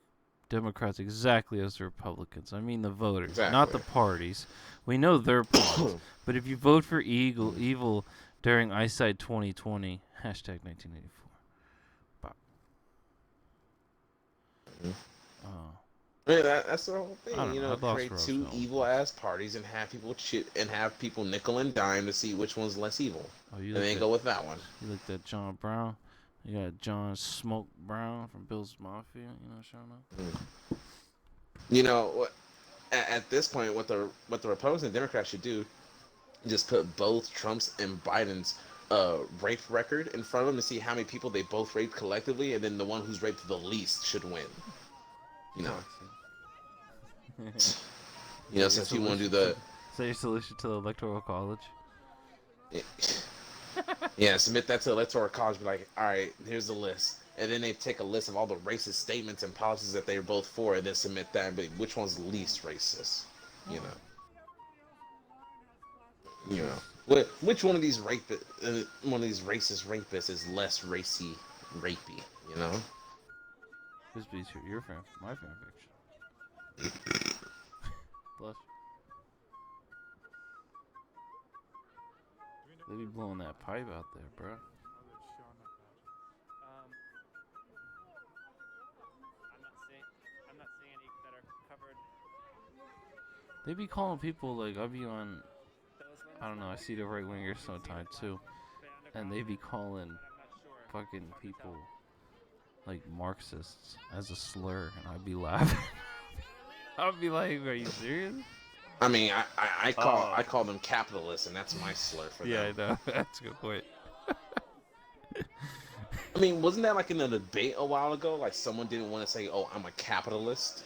exactly as the Republicans. I mean the voters, not the parties. We know their plans. But if you vote for evil during eyesight 2020, hashtag 1984. That's the whole thing. Create two evil ass parties and have people nickel and dime to see which one's less evil. And then go with that one. You looked at John Brown. You got John Smoke Brown from Bill's Mafia. Showing up. You know, at this point, what the Republicans and Democrats should do, just put both Trump's and Biden's rape record in front of them to see how many people they both raped collectively, and then the one who's raped the least should win. You know. Since you want to do the... Is that your solution to the Electoral College? Yeah, submit that to the Electoral College, be like, alright, here's the list. And then they take a list of all the racist statements and policies that they're both for, and then submit that and be like, which one's least racist? Which one of these racist rapists is less rapey, you know? This beats my fan fiction. Blush. They be blowing that pipe out there, bro. I'm not seeing any that are covered. They be calling people like I be on. I don't know. I see the right wingers sometimes too, and they be calling fucking people like Marxists as a slur, and I'd be laughing. I'd be like, "Are you serious?" I mean, I call them capitalists, and that's my slur for Yeah, them. I know. That's a good point. I mean, wasn't that like in a debate a while ago? Like someone didn't want to say, "Oh, I'm a capitalist."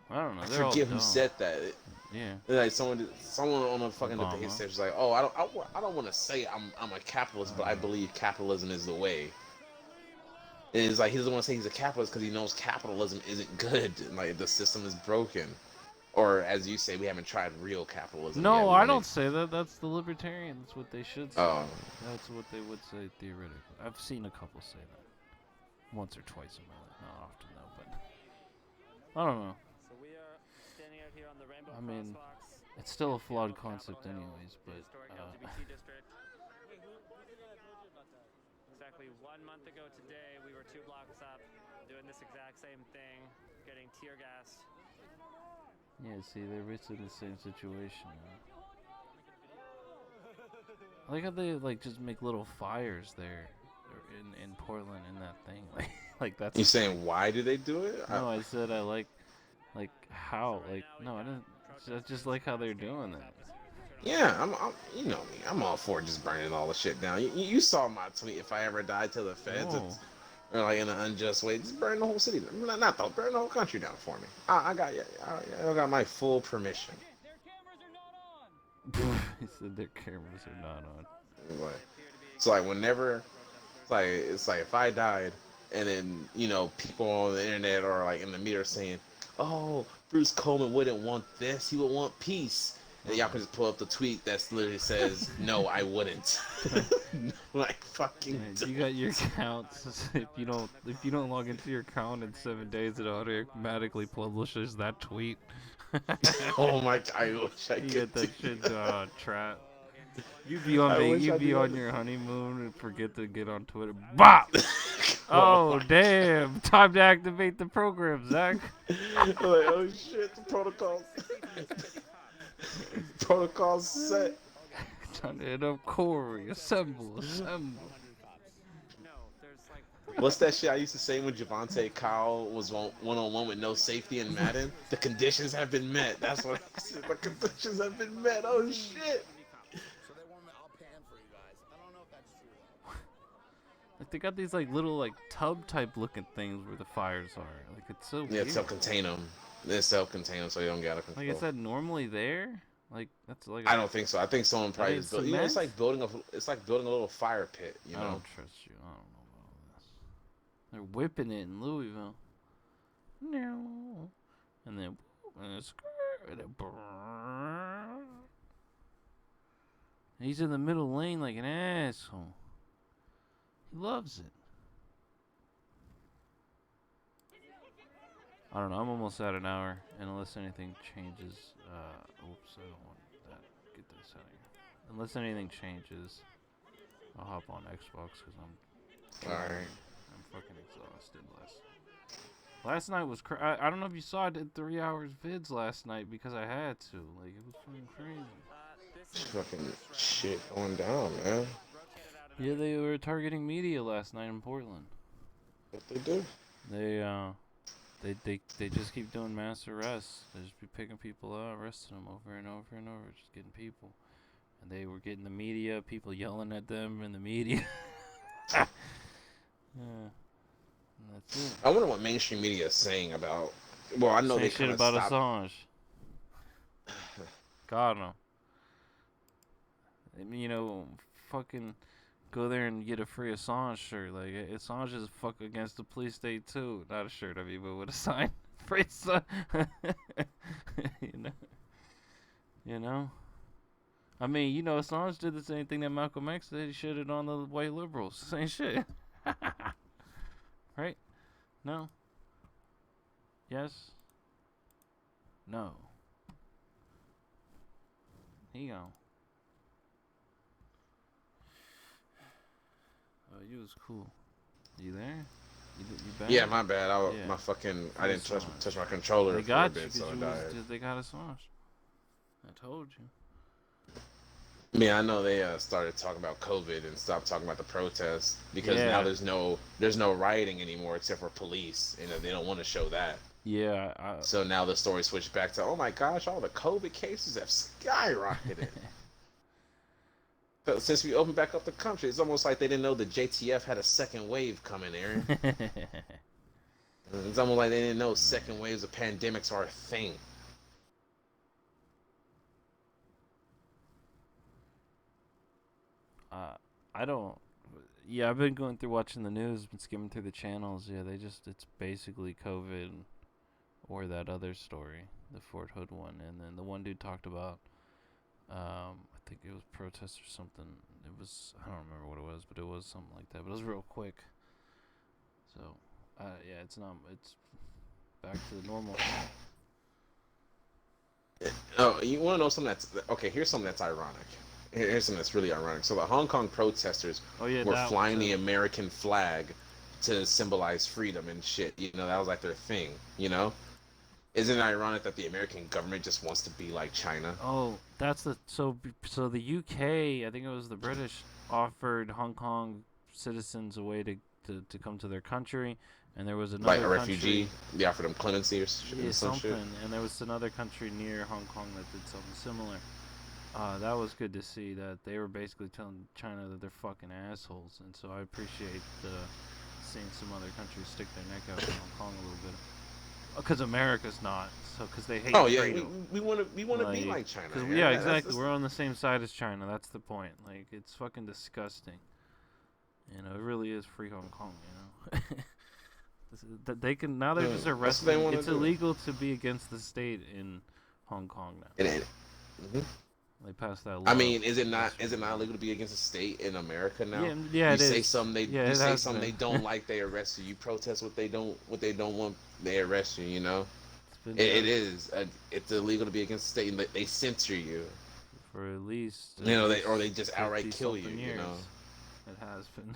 I don't know. I They're all forget who dumb. said that. Yeah. Like someone on a fucking Obama. debate stage was like, "Oh, I don't want to say I'm a capitalist, but I believe capitalism is the way." And it's like he doesn't want to say he's a capitalist because he knows capitalism isn't good. And, like the system is broken, or as you say, we haven't tried real capitalism. No, yet. I don't say that. That's the libertarians. That's what they should say. Oh. That's what they would say theoretically. I've seen a couple say that. Once or twice in my life. Not often, though, but... I don't know. So we are standing out here on the Rainbow I mean, Crosswalks. it's still a flawed concept anyways, but... Historic LGBT district. Exactly 1 month ago today, we were 2 blocks up, doing this exact same thing, getting tear gassed. Yeah, see, they're basically in the same situation. I like how they, like, just make little fires there in Portland in that thing. Like that's... You saying why do they do it? No, I said I like how, like, no, I didn't... I just like how they're doing that. Yeah, I'm you know me. I'm all for just burning all the shit down. You saw my tweet. If I ever died to the feds, or like in an unjust way, just burn the whole city. Burn the whole country down for me. I got my full permission. He said their cameras are not on. But it's like whenever, it's like if I died, and then people on the internet or like in the media are saying, "Oh, Bruce Coleman wouldn't want this. He would want peace." And y'all can just pull up the tweet that literally says, "No, I wouldn't." Like fucking. Yeah, you got your counts. If you don't log into your account in 7 days, it automatically publishes that tweet. Oh my God! I wish I could. You get that shit on trap. You'd be on your honeymoon and forget to get on Twitter. Bop! Oh damn! Time to activate the program, Zach. Like, oh shit! The protocol's set. Time to hit up Corey. Assemble. What's that shit I used to say when Javante Kyle was one-on-one with no safety in Madden? The conditions have been met. That's what I said. The conditions have been met. Oh shit! So they want me, I'll pan for you guys. I don't know if that's true though. Like they got these like little like tub type looking things where the fires are. Like it's so Yeah, weird. self-contain them. They self-contain them so you don't get out of control. Like is that normally there? Like that's like I don't think so. I think someone probably it's just built. cement? It's like building a little fire pit. You know. I don't trust you. I don't know about all this. They're whipping it in Louisville. No. And then it's he's in the middle lane like an asshole. He loves it. I don't know. I'm almost at an hour, and unless anything changes, oops, I don't want that. Get this out of here. Unless anything changes, I'll hop on Xbox because I'm fucking exhausted. Last night was I don't know if you saw. I did 3 hours vids last night because I had to. Like it was fucking crazy. Fucking shit going down, man. Yeah, they were targeting media last night in Portland. What they do? They just keep doing mass arrests. They just be picking people out, arresting them over and over and over, just getting people. And they were getting the media, people yelling at them in the media. Yeah. And that's it. I wonder what mainstream media is saying about. Well, I know Say they shit kind of about stopped. Assange. God no. I mean, fucking go there and get a free Assange shirt. Like Assange is fuck against the police state too. Not a shirt, I mean, but with a sign. Free Assange. You know. I mean, Assange did the same thing that Malcolm X did. He shitted on the white liberals. Same shit. Right? No. Yes. No. Here you go. was cool. You there? You back? Yeah, my bad. Yeah. My fucking I Full didn't touch sauce. my controller They for a got you bit, because so I died. they got us on. I told you. I mean, I know they started talking about COVID and stopped talking about the protests because now Yeah. there's no rioting anymore except for police, and they don't want to show that. Yeah. So now the story switched back to, oh my gosh, all the COVID cases have skyrocketed. But since we opened back up the country, it's almost like they didn't know the JTF had a second wave coming, Aaron. It's almost like they didn't know second waves of pandemics are a thing. I don't. Yeah, I've been going through watching the news, been skimming through the channels. Yeah, it's basically COVID or that other story, the Fort Hood one, and then the one dude talked about. I think it was protests or something. It was, I don't remember what it was, but it was something like that. But it was real quick. So, yeah, it's back to the normal. Oh, you want to know something that's okay? Here's something that's ironic. Here's something that's really ironic. So the Hong Kong protesters were flying the American flag to symbolize freedom and shit. You know, that was like their thing. You know, isn't it ironic that the American government just wants to be like China? Oh, that's so the UK, I think it was the British, offered Hong Kong citizens a way to come to their country, and there was another like a refugee. They offered them clemency or some shit. And there was another country near Hong Kong that did something similar. That was good to see that they were basically telling China that they're fucking assholes, and so I appreciate seeing some other countries stick their neck out in Hong Kong a little bit. Because America's not, because they hate. Oh yeah, freedom. we want to be like China. Yeah, exactly. We're on the same side as China. That's the point. Like, it's fucking disgusting. You know, it really is free Hong Kong. You know, that they can now. They're just arresting. It's illegal to be against the state in Hong Kong now. They passed that law. I mean, is it not illegal to be against the state in America now? Yeah, you say something they don't like, they arrest you. You protest what they don't want, they arrest you. You know, it is. It's illegal to be against the state, and they censor you for at least. You know, they just outright kill you. You know, it has been.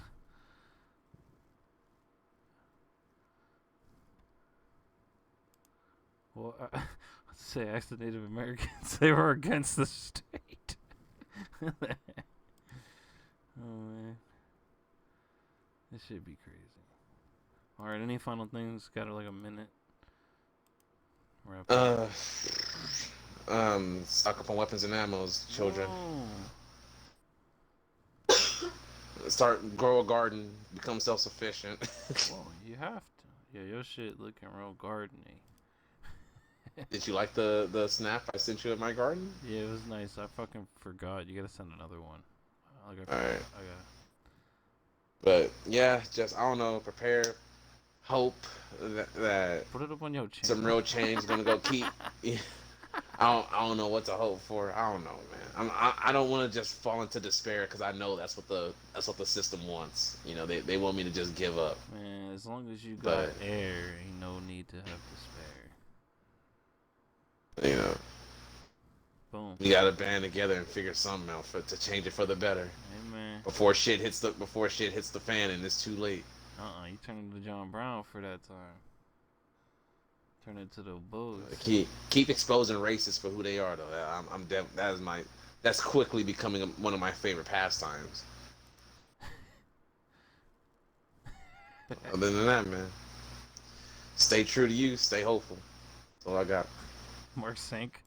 Well, let's say ask the Native Americans. They were against the state. Oh man, this should be crazy. All right, any final things? Got like a minute. Stock up on weapons and ammo, children. Oh. Start grow a garden, become self-sufficient. Well, you have to. Yeah, your shit looking real gardeny. Did you like the snap I sent you at my garden? Yeah, it was nice. I fucking forgot. You gotta send another one. Alright. But yeah, just I don't know. Prepare, hope that put it up on your channel. Some real change is gonna go keep. Yeah. I don't know what to hope for. I don't know, man. I don't want to just fall into despair because I know that's what the system wants. You know, they want me to just give up. Man, as long as you got air, ain't no need to have despair. You know, boom. We gotta band together and figure something out to change it for the better. Amen. Before shit hits the fan and it's too late. You turn into John Brown for that time. Turn it to the Bulls. Keep exposing racists for who they are, though. That's quickly becoming one of my favorite pastimes. Other than that, man, stay true to you. Stay hopeful. That's all I got. Mark Sink.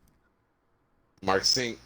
Mark Sink.